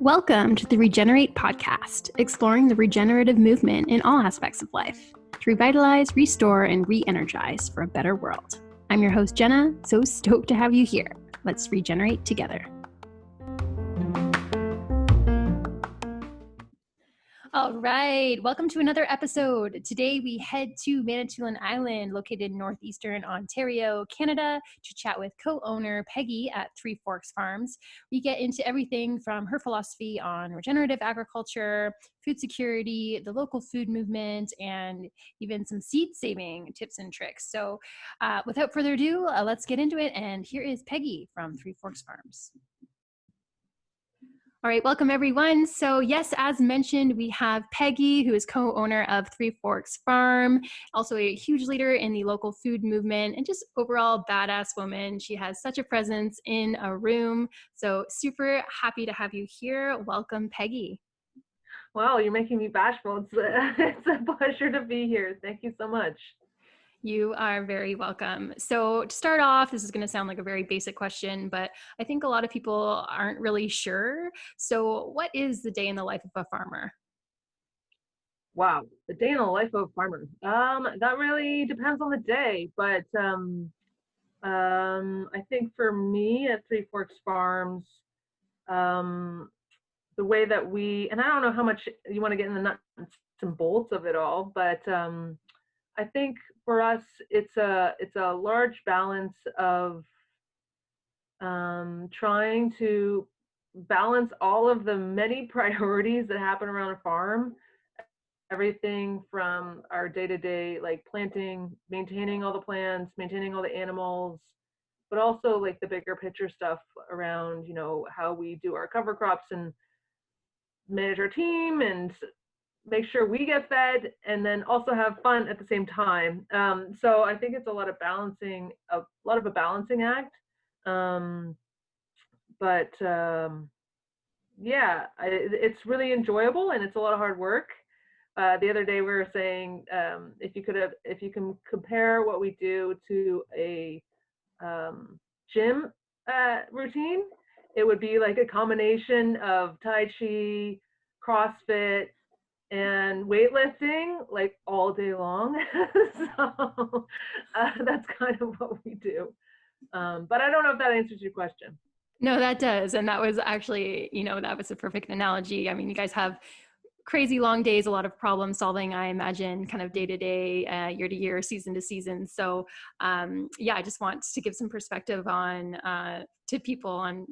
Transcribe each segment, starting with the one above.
Welcome to the ReJenerate Podcast, exploring the regenerative movement in all aspects of life to revitalize, restore, and re-energize for a better world. I'm your host, Jenna, so stoked to have you here. Let's regenerate together. All right, welcome to another episode. Today we head to Manitoulin Island, located in northeastern Ontario, Canada, to chat with co-owner Peggy at Three Forks Farms. We get into everything from her philosophy on regenerative agriculture, food security, the local food movement, and even some seed saving tips and tricks. So without further ado, let's get into it. And here is Peggy from Three Forks Farms. All right, welcome everyone. So yes, as mentioned, we have Peggy, who is co-owner of Three Forks Farm, also a huge leader in the local food movement and just overall badass woman. She has such a presence in a room. So super happy to have you here. Welcome, Peggy. Wow, you're making me bashful. It's a pleasure to be here. Thank you so much. You are very welcome. So to start off, this is going to sound like a very basic question, but I think a lot of people aren't really sure. So what is the day in the life of a farmer? Wow, the day in the life of a farmer. That really depends on the day, but I think for me at Three Forks Farms, the way that and I don't know how much you want to get in the nuts and bolts of it all, but I think for us, it's a large balance of trying to balance all of the many priorities that happen around a farm. Everything from our day-to-day, like planting, maintaining all the plants, maintaining all the animals, but also like the bigger picture stuff around, how we do our cover crops and manage our team and make sure we get fed and then also have fun at the same time. So I think it's a lot of a balancing act. Yeah, it's really enjoyable and it's a lot of hard work. The other day we were saying, if you can compare what we do to a gym routine, it would be like a combination of Tai Chi, CrossFit, and weightlifting like all day long. So that's kind of what we do. But I don't know if that answers your question. No, that does. And that was actually, that was a perfect analogy. I mean, you guys have crazy long days, a lot of problem solving, I imagine, kind of day to day, year to year, season to season. So yeah, I just want to give some perspective on to people on,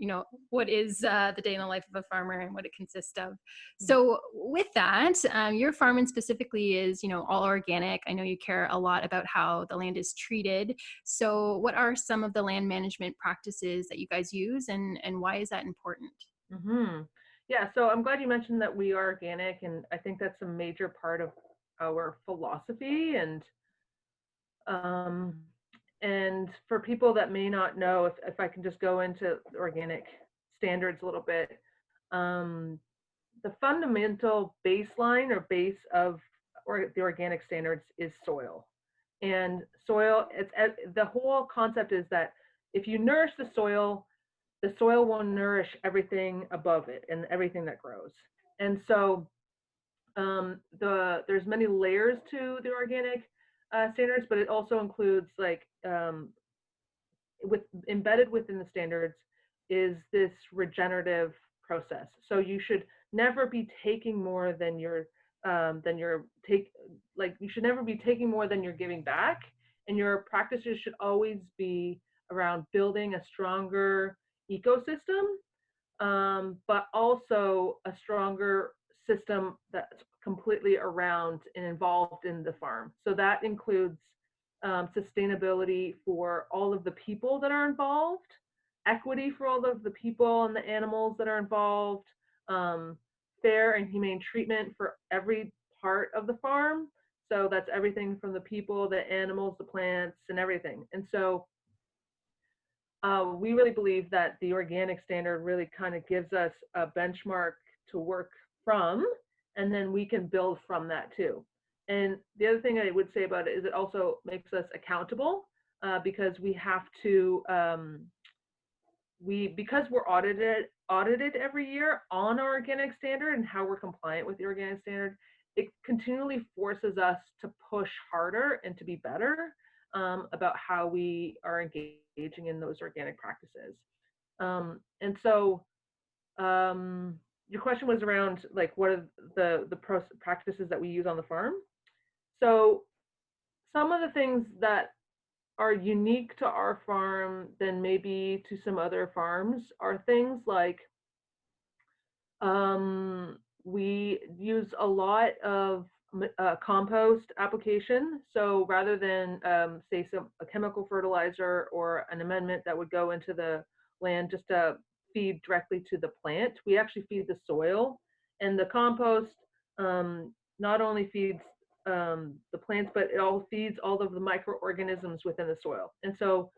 what is the day in the life of a farmer and what it consists of. So with that, your farm specifically is, all organic. I know you care a lot about how the land is treated. So what are some of the land management practices that you guys use and why is that important? Mm-hmm. Yeah, so I'm glad you mentioned that we are organic, and I think that's a major part of our philosophy. And for people that may not know, if I can just go into organic standards a little bit, the fundamental baseline or base of the organic standards is soil. And soil, the whole concept is that if you nourish the soil will nourish everything above it and everything that grows. And so there's many layers to the organic standards, but it also includes embedded within the standards is this regenerative process. So you should never be taking more than you should never be taking more than you're giving back. And your practices should always be around building a stronger ecosystem, but also a stronger system that's completely around and involved in the farm. So that includes sustainability for all of the people that are involved, equity for all of the people and the animals that are involved, fair and humane treatment for every part of the farm. So that's everything from the people, the animals, the plants, and everything. And so we really believe that the organic standard really kind of gives us a benchmark to work from, and then we can build from that too. And the other thing I would say about it is it also makes us accountable because we have to because we're audited every year on our organic standard and how we're compliant with the organic standard, it continually forces us to push harder and to be better about how we are engaging in those organic practices. And so your question was around like what are the practices that we use on the farm. So some of the things that are unique to our farm than maybe to some other farms are things like we use a lot of compost application. So rather than say a chemical fertilizer or an amendment that would go into the land just to feed directly to the plant, we actually feed the soil. And the compost not only feeds the plants, but it all feeds all of the microorganisms within the soil. And so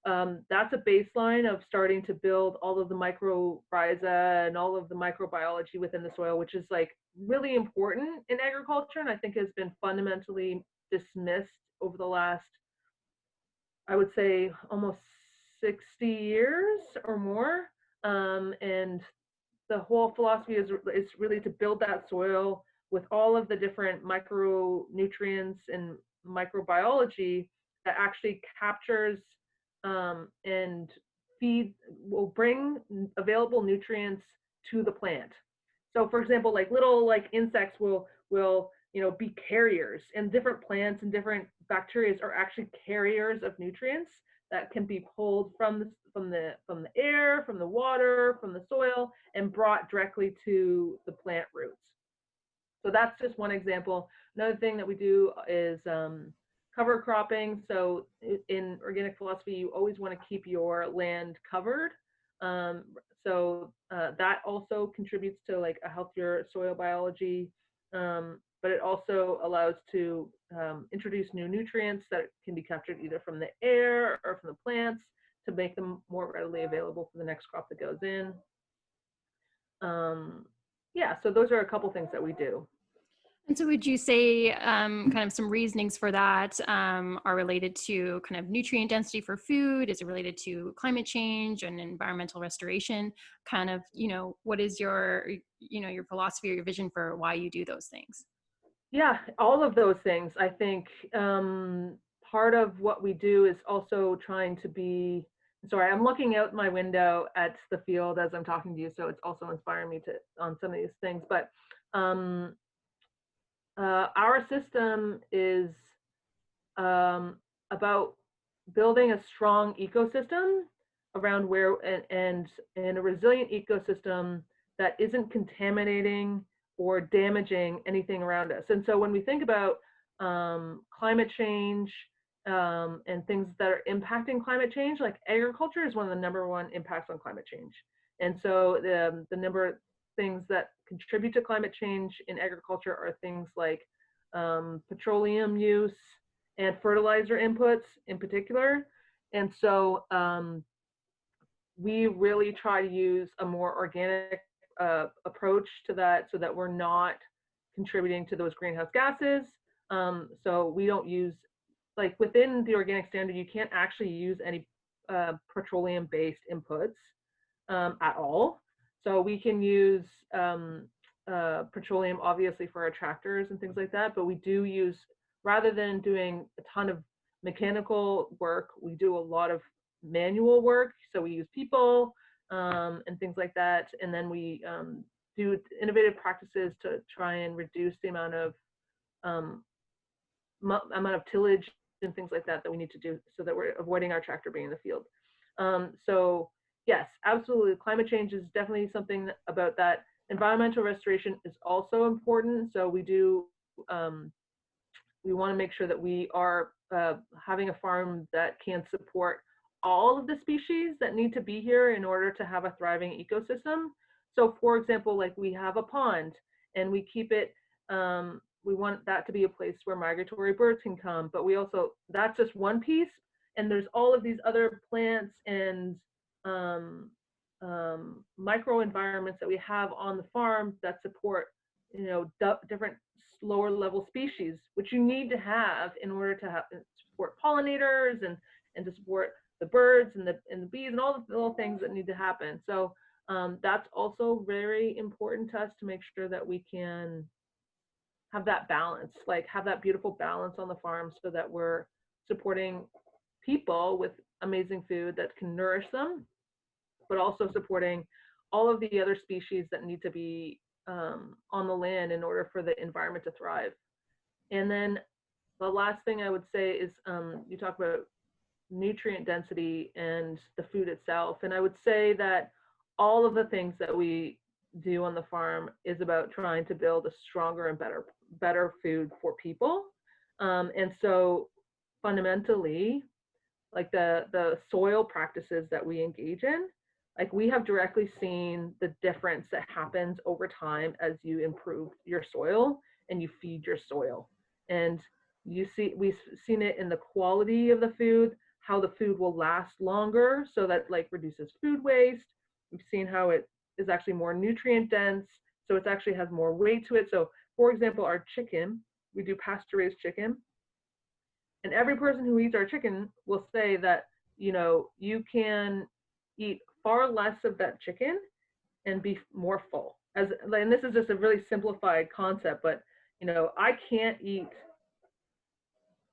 that's a baseline of starting to build all of the mycorrhiza and all of the microbiology within the soil, which is like really important in agriculture, and I think has been fundamentally dismissed over the last, I would say, almost 60 years or more. And the whole philosophy is really to build that soil with all of the different micronutrients and microbiology that actually captures and will bring available nutrients to the plant. So for example, like little like insects will be carriers, and different plants and different bacteria are actually carriers of nutrients that can be pulled from the air, from the water, from the soil, and brought directly to the plant roots. So that's just one example. Another thing that we do is cover cropping. So in organic philosophy, you always want to keep your land covered. So that also contributes to like a healthier soil biology, but it also allows to introduce new nutrients that can be captured either from the air or from the plants to make them more readily available for the next crop that goes in. Yeah, so those are a couple things that we do. And so would you say kind of some reasonings for that are related to kind of nutrient density for food? Is it related to climate change and environmental restoration? Kind of, what is your philosophy or your vision for why you do those things? Yeah, all of those things. I think part of what we do is also trying to be, sorry, I'm looking out my window at the field as I'm talking to you, so it's also inspiring me on some of these things. But our system is about building a strong ecosystem around and a resilient ecosystem that isn't contaminating or damaging anything around us. And so when we think about climate change and things that are impacting climate change, like agriculture is one of the number one impacts on climate change. And so the number of things that contribute to climate change in agriculture are things like petroleum use and fertilizer inputs in particular. And so we really try to use a more organic approach to that so that we're not contributing to those greenhouse gases. So we don't use, like within the organic standard, you can't actually use any petroleum-based inputs at all. So we can use petroleum obviously for our tractors and things like that, but we do use, rather than doing a ton of mechanical work, we do a lot of manual work. So we use people and things like that. And then we do innovative practices to try and reduce the amount of tillage and things like that we need to do so that we're avoiding our tractor being in the field. So yes, absolutely. Climate change is definitely something about that. Environmental restoration is also important. So we do, we want to make sure that we are having a farm that can support all of the species that need to be here in order to have a thriving ecosystem. So for example, like we have a pond and we keep it, we want that to be a place where migratory birds can come, but we also, that's just one piece. And there's all of these other plants and microenvironments that we have on the farm that support, different lower level species, which you need to have in order to support pollinators and to support the birds and the bees and all the little things that need to happen. So that's also very important to us to make sure that we can have that balance, like have that beautiful balance on the farm so that we're supporting people with amazing food that can nourish them, but also supporting all of the other species that need to be on the land in order for the environment to thrive. And then the last thing I would say is you talk about nutrient density and the food itself. And I would say that all of the things that we do on the farm is about trying to build a stronger and better food for people. And so fundamentally, like the soil practices that we engage in, like we have directly seen the difference that happens over time as you improve your soil and you feed your soil. And we've seen it in the quality of the food, how the food will last longer, so that like reduces food waste. We've seen how it is actually more nutrient dense, so it actually has more weight to it. So for example, our chicken, we do pasture raised chicken, and every person who eats our chicken will say that, you know, you can eat far less of that chicken and be more full. And this is just a really simplified concept, but you know, I can't eat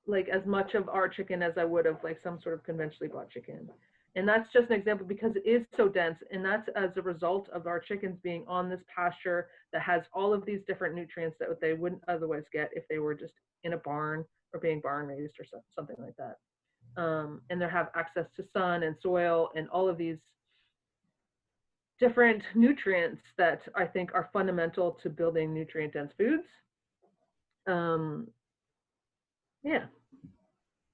like as much of our chicken as I would of like some sort of conventionally bought chicken. And that's just an example because it is so dense. And that's as a result of our chickens being on this pasture that has all of these different nutrients that they wouldn't otherwise get if they were just in a barn or being barn raised or something like that. And they have access to sun and soil and all of these different nutrients that I think are fundamental to building nutrient dense foods. Yeah.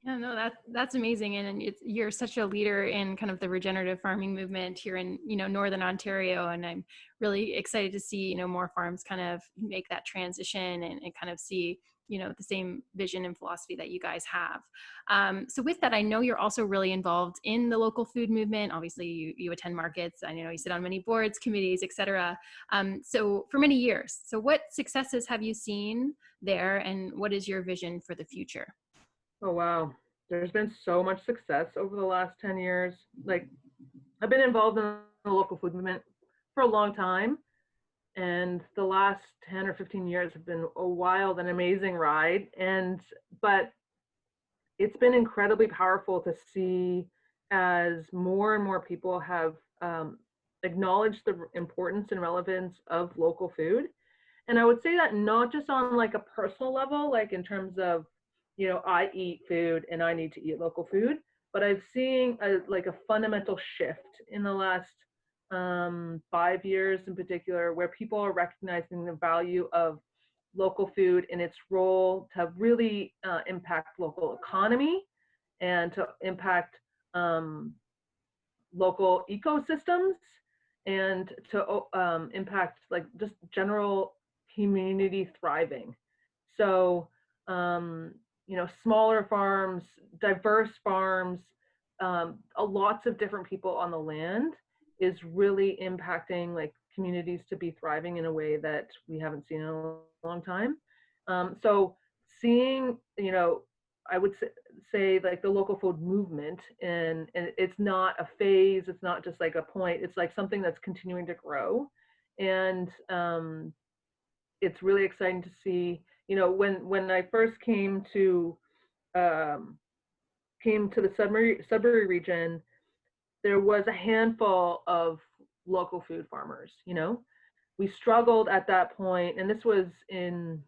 Yeah, no, that's amazing, and you're such a leader in kind of the regenerative farming movement here in Northern Ontario, and I'm really excited to see more farms kind of make that transition and kind of see the same vision and philosophy that you guys have. So with that, I know you're also really involved in the local food movement. Obviously, you attend markets. I know you sit on many boards, committees, etc. So for many years. So what successes have you seen there, and what is your vision for the future? Oh, wow. There's been so much success over the last 10 years. Like, I've been involved in the local food movement for a long time. And the last 10 or 15 years have been a wild and amazing ride. But it's been incredibly powerful to see as more and more people have acknowledged the importance and relevance of local food. And I would say that not just on like a personal level, like in terms of, I eat food and I need to eat local food, but I've seen a fundamental shift in the last 5 years in particular, where people are recognizing the value of local food and its role to really impact local economy and to impact local ecosystems and to impact like just general community thriving. So smaller farms, diverse farms, lots of different people on the land is really impacting like communities to be thriving in a way that we haven't seen in a long time. So seeing, I would say like the local food movement, and it's not a phase, it's not just like a point, it's like something that's continuing to grow. And it's really exciting to see, when I first came to the Sudbury region, there was a handful of local food farmers. We struggled at that point, and this was in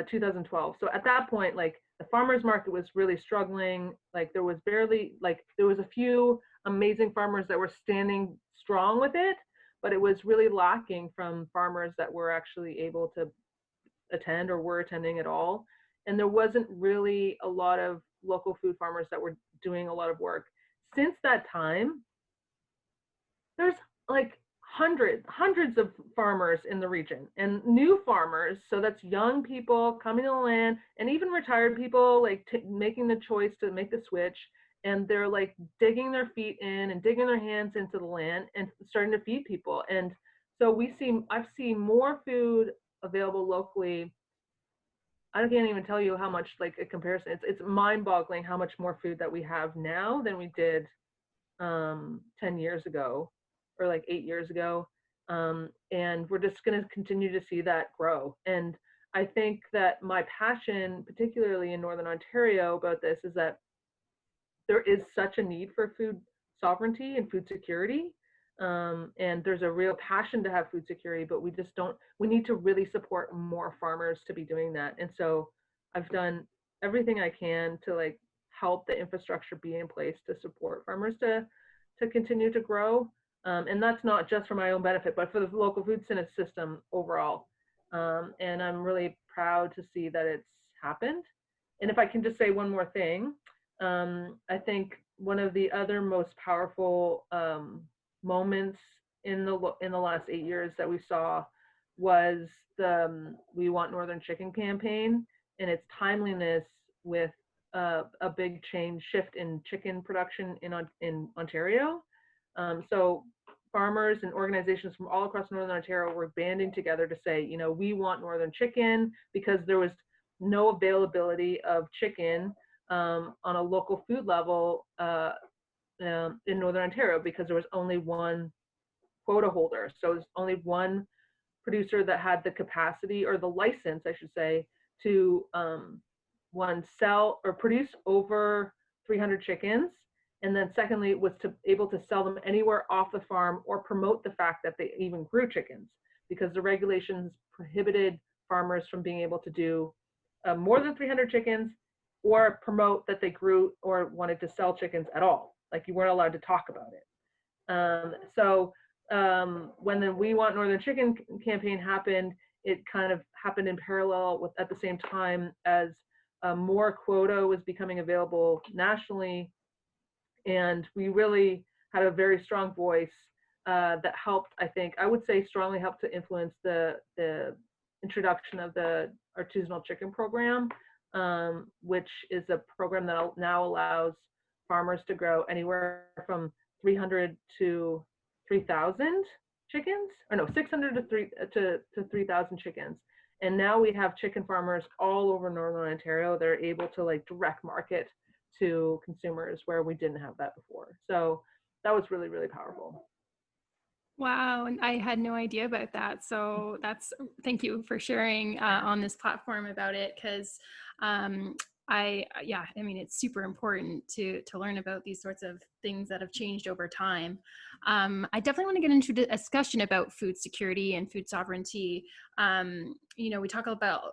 2012. So at that point, like the farmers market was really struggling. Like there was a few amazing farmers that were standing strong with it, but it was really lacking from farmers that were actually able to attend or were attending at all. And there wasn't really a lot of local food farmers that were doing a lot of work. Since that time, there's like hundreds of farmers in the region, and new farmers. So that's young people coming to the land, and even retired people like making the choice to make the switch. And they're like digging their feet in and digging their hands into the land and starting to feed people. And so I've seen more food available locally. I can't even tell you how much, like a comparison. It's mind-boggling how much more food that we have now than we did 10 years ago, or like 8 years ago. And we're just going to continue to see that grow. And I think that my passion, particularly in Northern Ontario, about this is that there is such a need for food sovereignty and food security. And there's a real passion to have food security, but we just don't, we need to really support more farmers to be doing that. And so I've done everything I can to like help the infrastructure be in place to support farmers to continue to grow. And that's not just for my own benefit, but for the local food system overall. And I'm really proud to see that it's happened. And if I can just say one more thing, I think one of the other most powerful moments in the last 8 years that we saw was the We Want Northern Chicken campaign and its timeliness with a big shift in chicken production in Ontario. So farmers and organizations from all across Northern Ontario were banding together to say, you know, we want Northern chicken, because there was no availability of chicken on a local food level in Northern Ontario, because there was only one quota holder. So there's only one producer that had the capacity, or the license, I should say, to sell or produce over 300 chickens. And then secondly, was to able to sell them anywhere off the farm or promote the fact that they even grew chickens, because the regulations prohibited farmers from being able to do more than 300 chickens or promote that they grew or wanted to sell chickens at all. Like, you weren't allowed to talk about it. When the We Want Northern Chicken campaign happened, it kind of happened in parallel with, at the same time as more quota was becoming available nationally. And we really had a very strong voice that helped, I think, I would say strongly helped to influence the introduction of the artisanal chicken program, which is a program that now allows farmers to grow anywhere from 300 to 3,000 chickens, or no, 600 to 3,000 chickens. And now we have chicken farmers all over Northern Ontario. They're able to like direct market to consumers where we didn't have that before. So that was really, really powerful. Wow, and I had no idea about that. So thank you for sharing on this platform about it, because I mean, it's super important to learn about these sorts of things that have changed over time. I definitely want to get into a discussion about food security and food sovereignty. We talk about,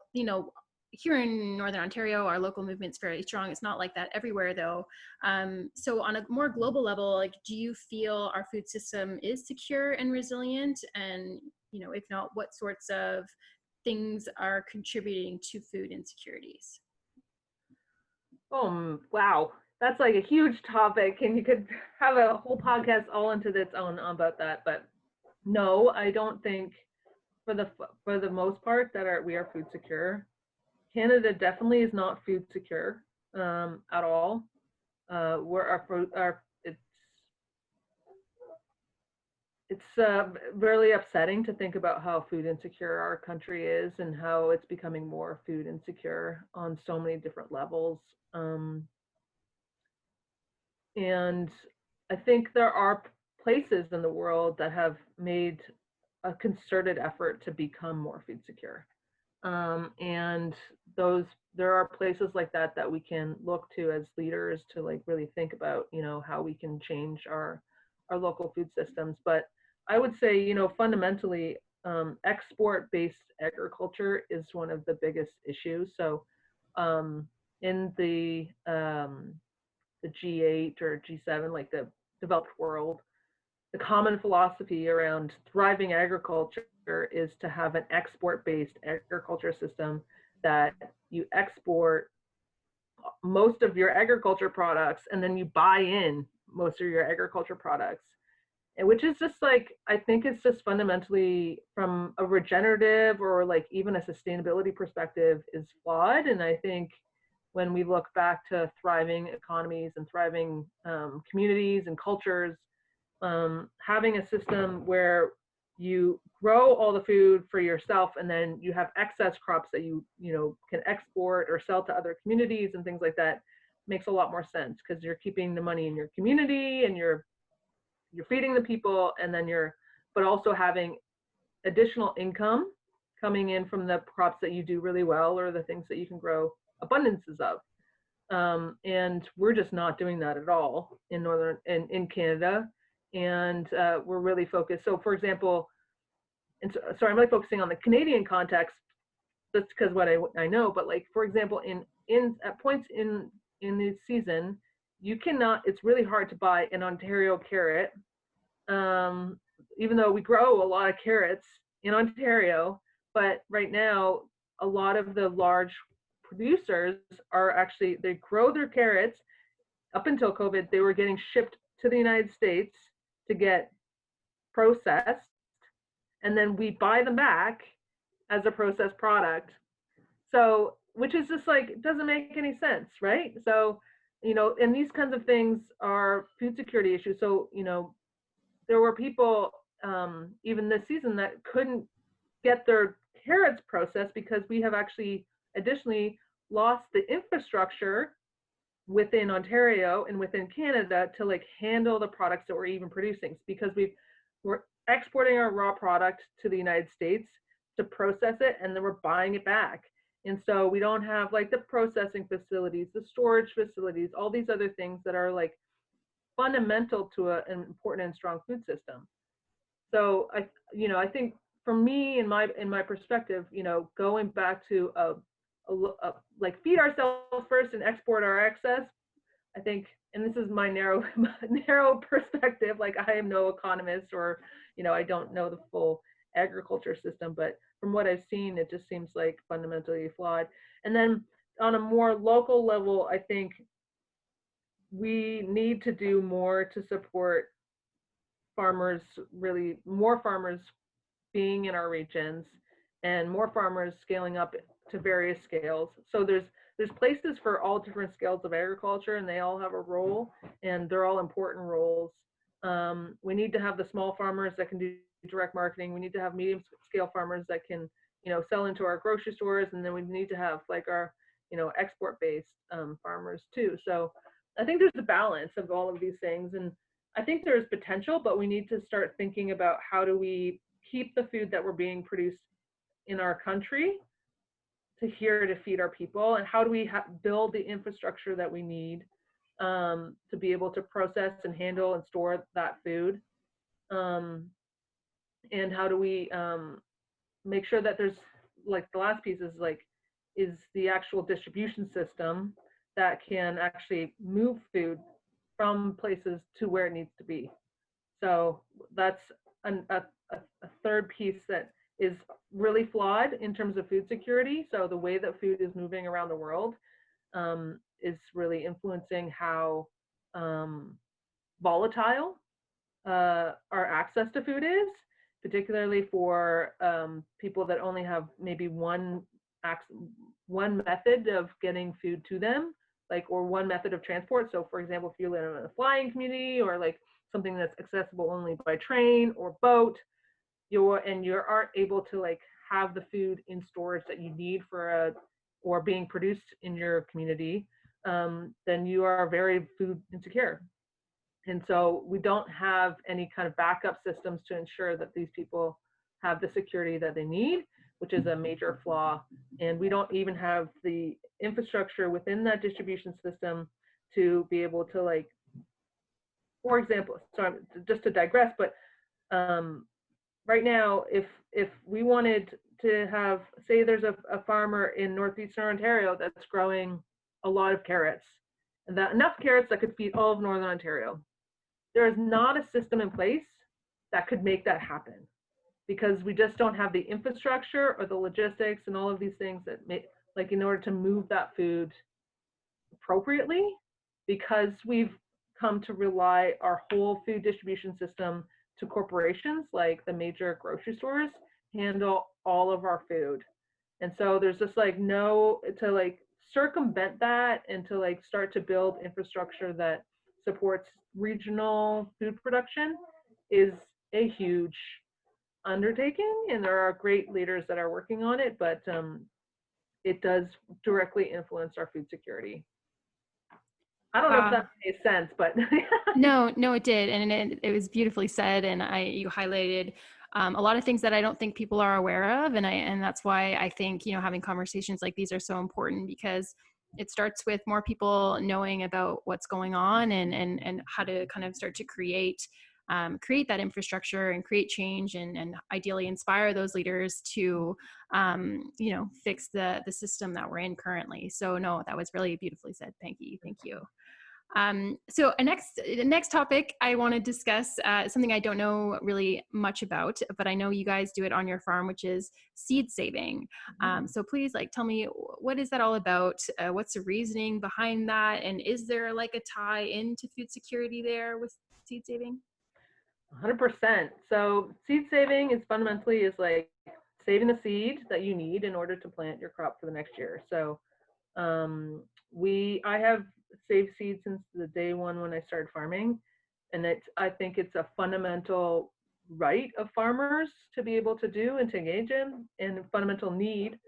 here in Northern Ontario, our local movement's very strong. It's not like that everywhere, though. So on a more global level, like, do you feel our food system is secure and resilient? And, if not, what sorts of things are contributing to food insecurities? Oh, wow. That's like a huge topic, and you could have a whole podcast all into its own about that. But no, I don't think for the most part that we are food secure. Canada definitely is not food secure at all. It's really upsetting to think about how food insecure our country is, and how it's becoming more food insecure on so many different levels. And I think there are places in the world that have made a concerted effort to become more food secure. And there are places like that we can look to as leaders to like really think about, how we can change our local food systems. But I would say, fundamentally, export-based agriculture is one of the biggest issues. So in the G8 or G7, like the developed world, the common philosophy around thriving agriculture is to have an export-based agriculture system, that you export most of your agriculture products and then you buy in most of your agriculture products. And which is just like, I think it's just fundamentally, from a regenerative or like even a sustainability perspective, is flawed. And I think when we look back to thriving economies and thriving communities and cultures, having a system where you grow all the food for yourself and then you have excess crops that you can export or sell to other communities and things like that makes a lot more sense, because you're keeping the money in your community and you're you're feeding the people, and then but also having additional income coming in from the crops that you do really well, or the things that you can grow abundances of. And we're just not doing that at all in Canada. And we're really focused. So for example, and so I'm really focusing on the Canadian context, just because what I know, but like, for example, at points in the season, you cannot, it's really hard to buy an Ontario carrot. Even though we grow a lot of carrots in Ontario, but right now, a lot of the large producers are actually, they grow their carrots. Up until COVID, they were getting shipped to the United States to get processed, and then we buy them back as a processed product. So, which is just like, it doesn't make any sense, right? So, and these kinds of things are food security issues. So, there were people even this season that couldn't get their carrots processed because we have actually additionally lost the infrastructure within Ontario and within Canada to like handle the products that we're even producing, because we're exporting our raw product to the United States to process it, and then we're buying it back. And so we don't have like the processing facilities, the storage facilities, all these other things that are like fundamental to an important and strong food system. So I think for me, in my perspective, going back to like feed ourselves first and export our excess, I think, and this is my narrow perspective, like I am no economist, or I don't know the full agriculture system, but from what I've seen, it just seems like fundamentally flawed. And then on a more local level, I think we need to do more to support farmers, really more farmers being in our regions, and more farmers scaling up to various scales. So there's places for all different scales of agriculture, and they all have a role, and they're all important roles. We need to have the small farmers that can do direct marketing. We need to have medium scale farmers that can, sell into our grocery stores, and then we need to have like our, export based farmers too. So I think there's a balance of all of these things, and I think there's potential, but we need to start thinking about how do we keep the food that we're being produced in our country to feed our people, and how do we build the infrastructure that we need to be able to process and handle and store that food, and how do we make sure that there's, like, the last piece is the actual distribution system that can actually move food from places to where it needs to be. So that's a third piece that is really flawed in terms of food security. So the way that food is moving around the world is really influencing how volatile our access to food is, particularly for people that only have maybe one method of getting food to them, or one method of transport. So for example, if you live in a flying community, or like something that's accessible only by train or boat, you aren't able to have the food in storage that you need or being produced in your community, then you are very food insecure. And so we don't have any kind of backup systems to ensure that these people have the security that they need, which is a major flaw. And we don't even have the infrastructure within that distribution system to be able to, for example, sorry, just to digress, but right now, if we wanted to have, say there's a farmer in northeastern Ontario that's growing a lot of carrots, and enough carrots that could feed all of northern Ontario, there is not a system in place that could make that happen, because we just don't have the infrastructure or the logistics and all of these things that make, in order to move that food appropriately, because we've come to rely our whole food distribution system to corporations, like the major grocery stores, handle all of our food. And so there's just to circumvent that, and to start to build infrastructure that supports regional food production is a huge undertaking, and there are great leaders that are working on it, but it does directly influence our food security. I don't know if that made sense, but No, it did, and it was beautifully said. And you highlighted a lot of things that I don't think people are aware of, and that's why I think having conversations like these are so important, because it starts with more people knowing about what's going on, and how to kind of start to create that infrastructure and create change, and ideally inspire those leaders to fix the system that we're in currently. So no, that was really beautifully said. Thank you. So the next topic I want to discuss, something I don't know really much about, but I know you guys do it on your farm, which is seed saving. So please, tell me, what is that all about? What's the reasoning behind that? And is there like a tie into food security there with seed saving? 100%. So seed saving is fundamentally like saving the seed that you need in order to plant your crop for the next year. So I have saved seed since the day one when I started farming, and I think it's a fundamental right of farmers to be able to do and to engage in, and a fundamental need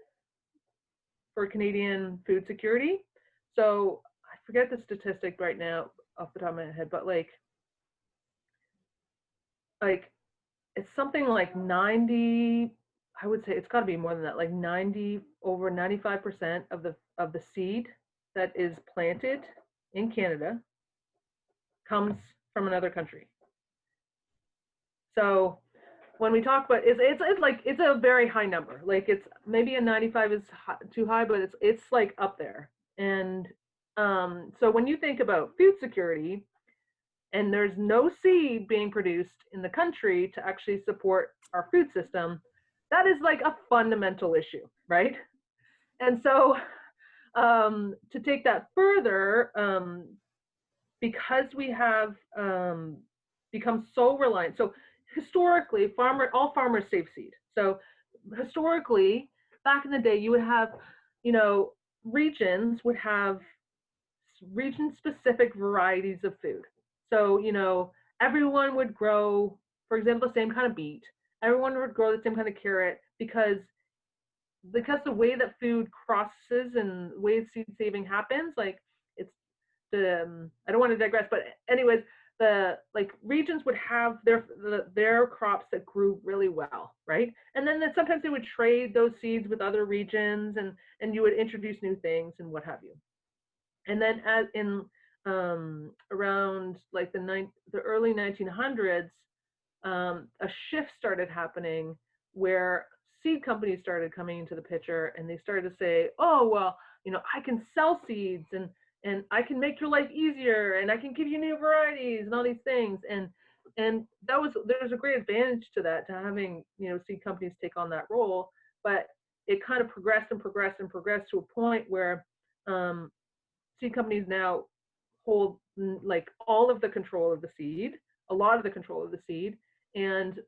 for Canadian food security. So I forget the statistic right now off the top of my head, but like it's something like 90, I would say it's got to be more than that, like 90, over 95% of the seed that is planted in Canada comes from another country. So when we talk about it's a very high number. Like it's maybe a 95 is too high, but it's like up there. And so when you think about food security, and there's no seed being produced in the country to actually support our food system, that is like a fundamental issue, right? And so to take that further, because we have become so reliant. So historically, all farmers save seed. So historically, back in the day, you would have, regions would have region-specific varieties of food. So, everyone would grow, for example, the same kind of beet. Everyone would grow the same kind of carrot because the way that food crosses and the way seed saving happens, like it's I don't want to digress, but anyways, the regions would have their crops that grew really well, right? And then sometimes they would trade those seeds with other regions, and you would introduce new things and what have you. And then as in around like the early 1900s, a shift started happening where seed companies started coming into the picture, and they started to say, oh, well, I can sell seeds, and I can make your life easier, and I can give you new varieties and all these things. And there's a great advantage to that, to having, seed companies take on that role. But it kind of progressed to a point where seed companies now hold like all of the control of the seed, a lot of the control of the seed, and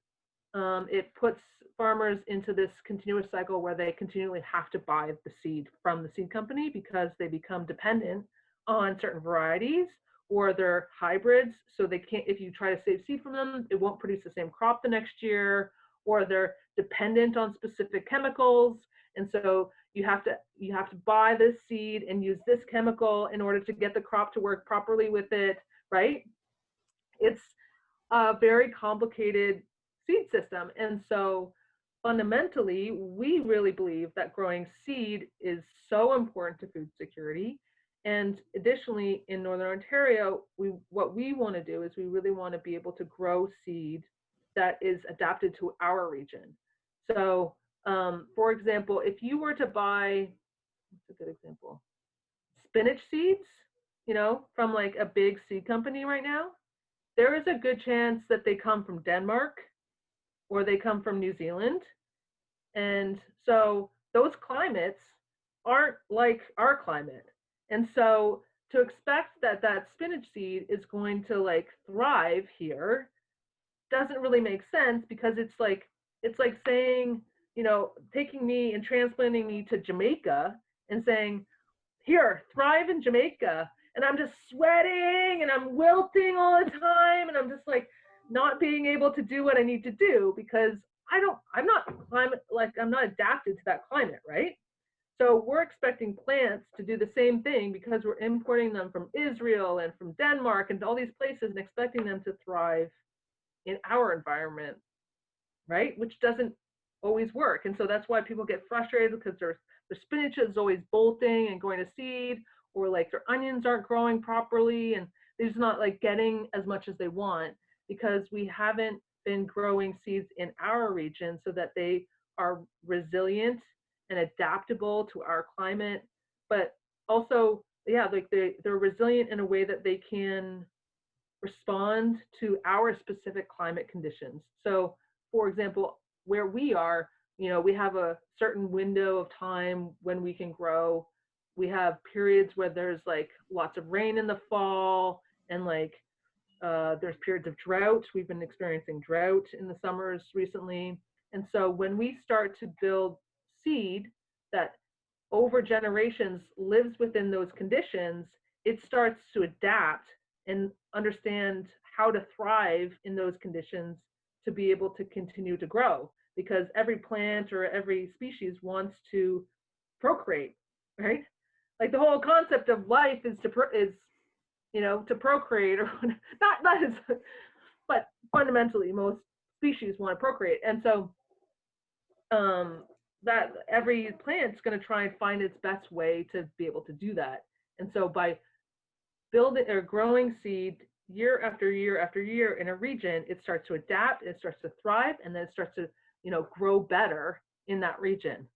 it puts farmers into this continuous cycle where they continually have to buy the seed from the seed company, because they become dependent on certain varieties, or they're hybrids, so they can't, if you try to save seed from them, it won't produce the same crop the next year, or they're dependent on specific chemicals, and so you have to buy this seed and use this chemical in order to get the crop to work properly with it, right? It's a very complicated seed system. And so fundamentally, we really believe that growing seed is so important to food security. And additionally, in Northern Ontario, what we want to do is we really want to be able to grow seed that is adapted to our region. So for example, if you were to buy, what's a good example? Spinach seeds, from like a big seed company right now, there is a good chance that they come from Denmark or they come from New Zealand. And so those climates aren't like our climate. And so to expect that spinach seed is going to like thrive here doesn't really make sense, because it's like saying, taking me and transplanting me to Jamaica and saying, here, thrive in Jamaica. And I'm just sweating and I'm wilting all the time. And I'm just like not being able to do what I need to do, because I'm not adapted to that climate, right? So we're expecting plants to do the same thing because we're importing them from Israel and from Denmark and all these places and expecting them to thrive in our environment, right? Which doesn't always work. And so that's why people get frustrated because their spinach is always bolting and going to seed, or like their onions aren't growing properly and they're just not like getting as much as they want because we haven't been growing seeds in our region so that they are resilient and adaptable to our climate, but also, yeah, like they're resilient in a way that they can respond to our specific climate conditions. So, for example, where we are, we have a certain window of time when we can grow. We have periods where there's like lots of rain in the fall and like there's periods of drought. We've been experiencing drought in the summers recently. And so when we start to build seed that over generations lives within those conditions, it starts to adapt and understand how to thrive in those conditions to be able to continue to grow. Because every plant or every species wants to procreate, right? Like the whole concept of life is to procreate, or not as, but fundamentally most species want to procreate. And so that every plant's going to try and find its best way to be able to do that. And so by building or growing seed year after year after year in a region, it starts to adapt, it starts to thrive, and then it starts to grow better in that region.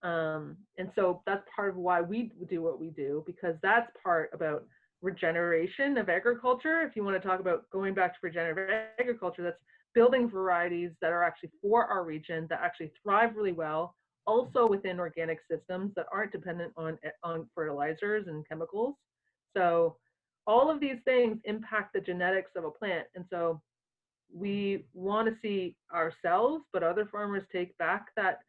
And so that's part of why we do what we do, because that's part about regeneration of agriculture. If you want to talk about going back to regenerative agriculture, that's building varieties that are actually for our region, that actually thrive really well, also within organic systems that aren't dependent on fertilizers and chemicals. So all of these things impact the genetics of a plant. And so we want to see ourselves, but other farmers take back that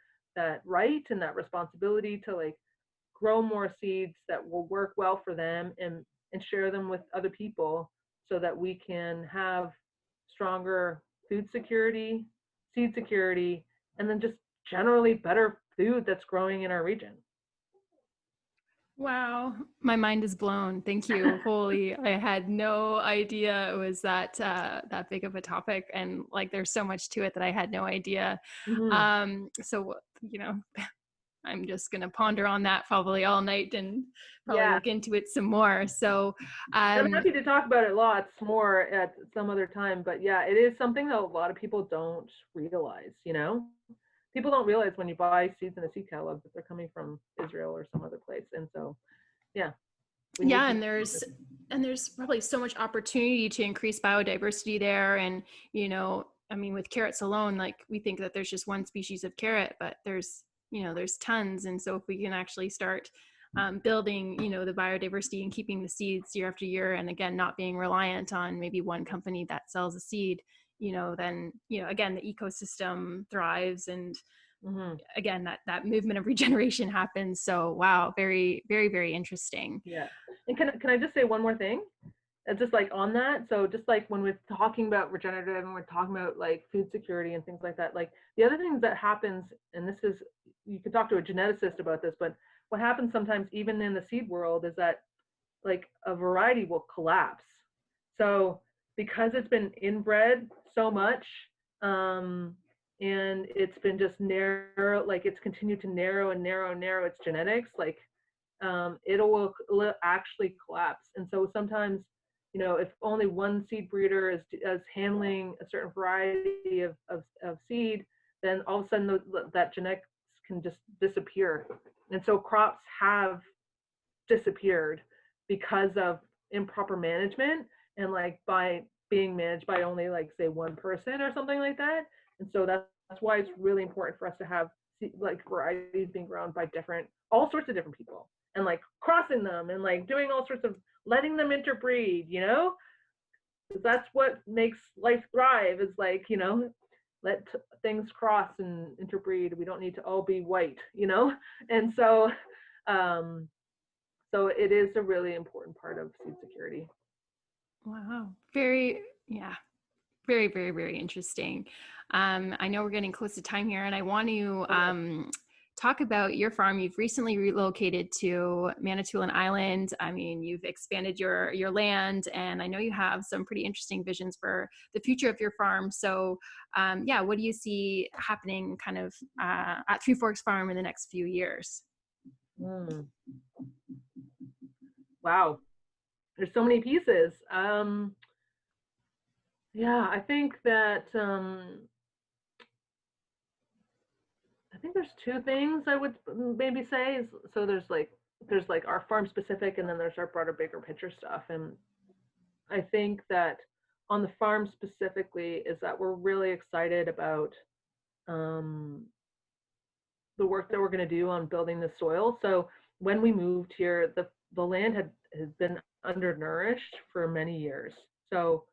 right and that responsibility to like grow more seeds that will work well for them and share them with other people so that we can have stronger food security, seed security, and then just generally better food that's growing in our region. Wow, my mind is blown. Thank you. Holy, I had no idea it was that big of a topic, and like there's so much to it that I had no idea. Mm-hmm. So I'm just gonna ponder on that probably all night and probably look into it some more. So I'm happy to talk about it lots more at some other time, but yeah, it is something that a lot of people don't realize. People don't realize when you buy seeds in a seed catalog that they're coming from Israel or some other place. And so, yeah. And there's probably so much opportunity to increase biodiversity there. And, with carrots alone, like we think that there's just one species of carrot, but there's tons. And so if we can actually start building, the biodiversity and keeping the seeds year after year, and again, not being reliant on maybe one company that sells a seed, then, again, the ecosystem thrives and again, that movement of regeneration happens. So, wow, very, very, very interesting. Yeah. And can I just say one more thing? Just like on that. So just like when we're talking about regenerative and we're talking about like food security and things like that, like the other things that happens, and this is, you could talk to a geneticist about this, but what happens sometimes even in the seed world is that like a variety will collapse. So because it's been inbred so much, and it's been just narrow, like it's continued to narrow and narrow and narrow its genetics, like it'll actually collapse. And so sometimes, if only one seed breeder is handling a certain variety of seed, then all of a sudden that genetics can just disappear. And so crops have disappeared because of improper management and like by being managed by only like say one person or something like that. And so that's why it's really important for us to have like varieties being grown by all sorts of different people, and like crossing them and like doing all sorts of letting them interbreed, that's what makes life thrive, is like, let things cross and interbreed. We don't need to all be white, and so so it is a really important part of seed security. Wow. Very, very, very, very interesting. I know we're getting close to time here, and I want to talk about your farm. You've recently relocated to Manitoulin Island. I mean, you've expanded your land, and I know you have some pretty interesting visions for the future of your farm. So, yeah, what do you see happening kind of at Three Forks Farm in the next few years? Mm. Wow, there's so many pieces. Yeah, I think that I think there's two things I would maybe say. So there's like our farm specific, and then there's our broader, bigger picture stuff. And I think that on the farm specifically is that we're really excited about um, the work that we're going to do on building the soil. So when we moved here, the land has been undernourished for many years. So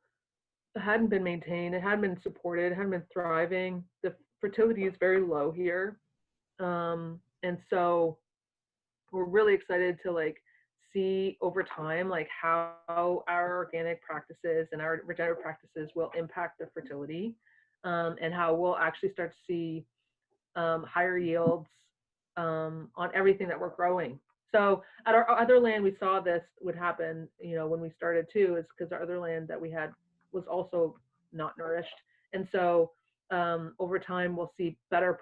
it hadn't been maintained, it hadn't been supported, it hadn't been thriving. The fertility is very low here. And so we're really excited to like see over time like how our organic practices and our regenerative practices will impact the fertility, and how we'll actually start to see higher yields on everything that we're growing. So at our other land, we saw this would happen, you know, when we started too, is because our other land that we had was also not nourished. And so over time, we'll see better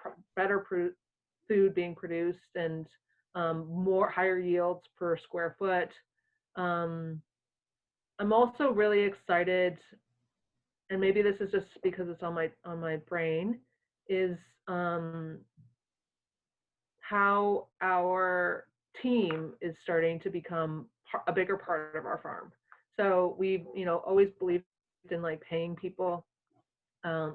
food being produced, and more higher yields per square foot. Um, I'm also really excited, and maybe this is just because it's on my brain, is how our team is starting to become a bigger part of our farm. So we've, you know, always believed in like paying people a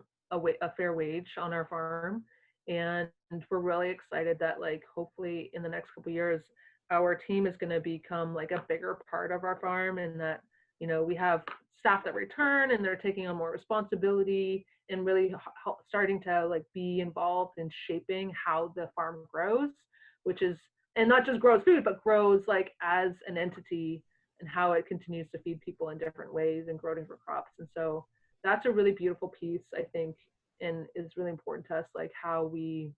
fair wage on our farm, and we're really excited that like hopefully in the next couple of years our team is going to become like a bigger part of our farm, and that, you know, we have staff that return and they're taking on more responsibility and really starting to like be involved in shaping how the farm grows, which is, and not just grows food, but grows like as an entity, and how it continues to feed people in different ways and grow different crops. And so that's a really beautiful piece, I think, and is really important to us, like how we,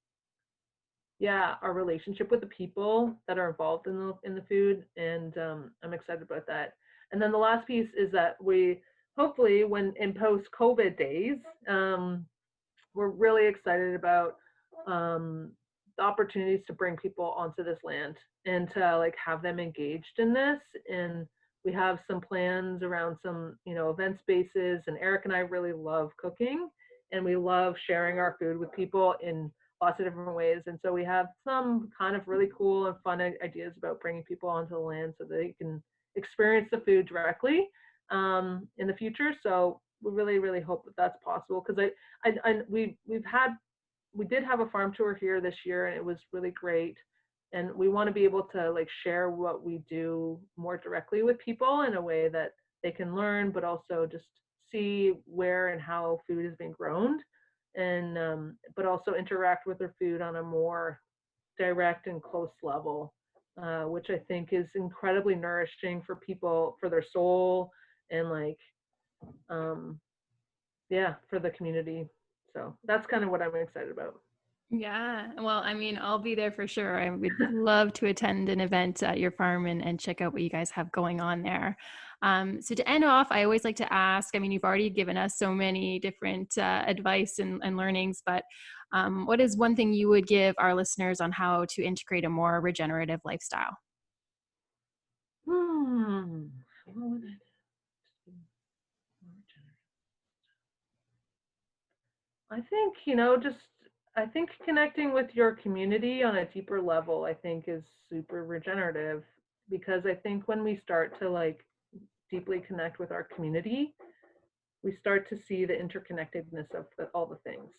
yeah, our relationship with the people that are involved in the food, and I'm excited about that. And then the last piece is that we hopefully, when in post-COVID days, we're really excited about the opportunities to bring people onto this land and to like have them engaged in this. And we have some plans around some, you know, event spaces, and Eric and I really love cooking, and we love sharing our food with people in lots of different ways. And so we have some kind of really cool and fun ideas about bringing people onto the land so they can experience the food directly in the future. So we really, really hope that that's possible, because we did have a farm tour here this year, and it was really great. And we want to be able to like share what we do more directly with people in a way that they can learn, but also just see where and how food is being grown, and but also interact with their food on a more direct and close level, which I think is incredibly nourishing for people, for their soul, and like yeah, for the community. So that's kind of what I'm excited about. Yeah, well, I mean, I'll be there for sure. I would love to attend an event at your farm and check out what you guys have going on there. So to end off, I always like to ask, I mean, you've already given us so many different advice and learnings, but what is one thing you would give our listeners on how to integrate a more regenerative lifestyle? Hmm. What would I do? I think, you know, just I think connecting with your community on a deeper level, I think is super regenerative, because I think when we start to like deeply connect with our community, we start to see the interconnectedness of all the things.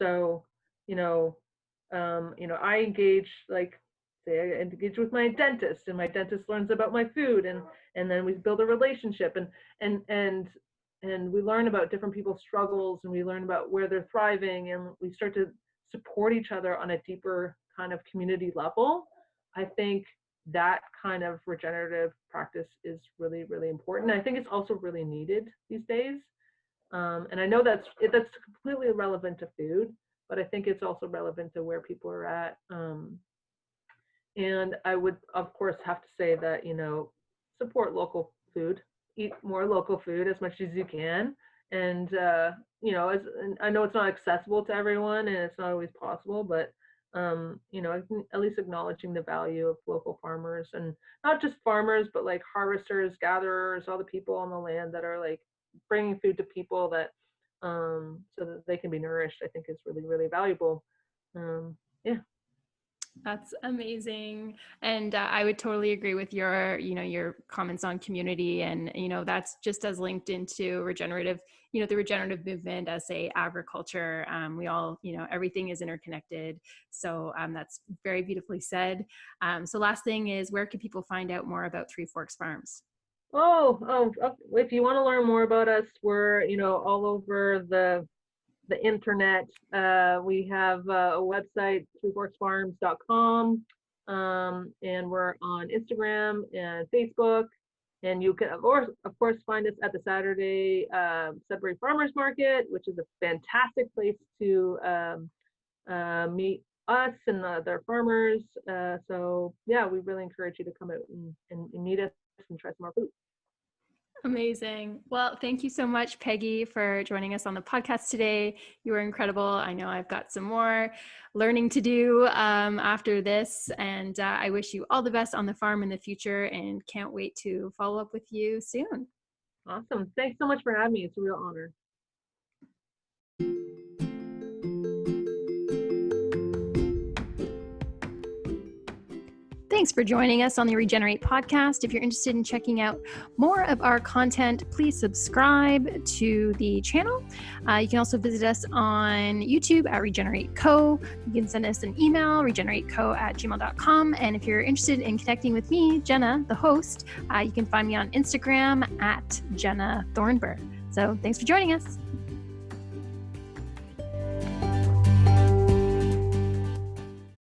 So, you know, I engage, like, say I engage with my dentist, and my dentist learns about my food, and then we build a relationship, and and and we learn about different people's struggles, and we learn about where they're thriving, and we start to support each other on a deeper kind of community level. I think that kind of regenerative practice is really, really important. I think it's also really needed these days. And I know that's completely irrelevant to food, but I think it's also relevant to where people are at. And I would, of course, have to say that, support local food, eat more local food as much as you can. And, and I know it's not accessible to everyone and it's not always possible, but, at least acknowledging the value of local farmers, and not just farmers, but like harvesters, gatherers, all the people on the land that are like bringing food to people that, so that they can be nourished, I think is really, really valuable. Yeah. That's amazing. And I would totally agree with your comments on community. And, that's just as linked into regenerative, the regenerative movement as agriculture. We all, everything is interconnected. So that's very beautifully said. So last thing is, where can people find out more about Three Forks Farms? If you want to learn more about us, we're, all over the internet. We have a website, threeforksfarms.com, and we're on Instagram and Facebook. And you can, of course, find us at the Saturday Sudbury Farmers Market, which is a fantastic place to meet us and their farmers. So yeah, we really encourage you to come out and meet us and try some more food. Amazing. Well, thank you so much, Peggy, for joining us on the podcast today. You were incredible. I know I've got some more learning to do after this, and I wish you all the best on the farm in the future and can't wait to follow up with you soon. Awesome. Thanks so much for having me. It's a real honor. Thanks for joining us on the ReGenerate podcast. If you're interested in checking out more of our content, please subscribe to the channel. You can also visit us on YouTube at ReGenerate Co. You can send us an email, regenerateco@gmail.com. And if you're interested in connecting with me, Jenna, the host, you can find me on Instagram at Jenna Thornburg. So thanks for joining us.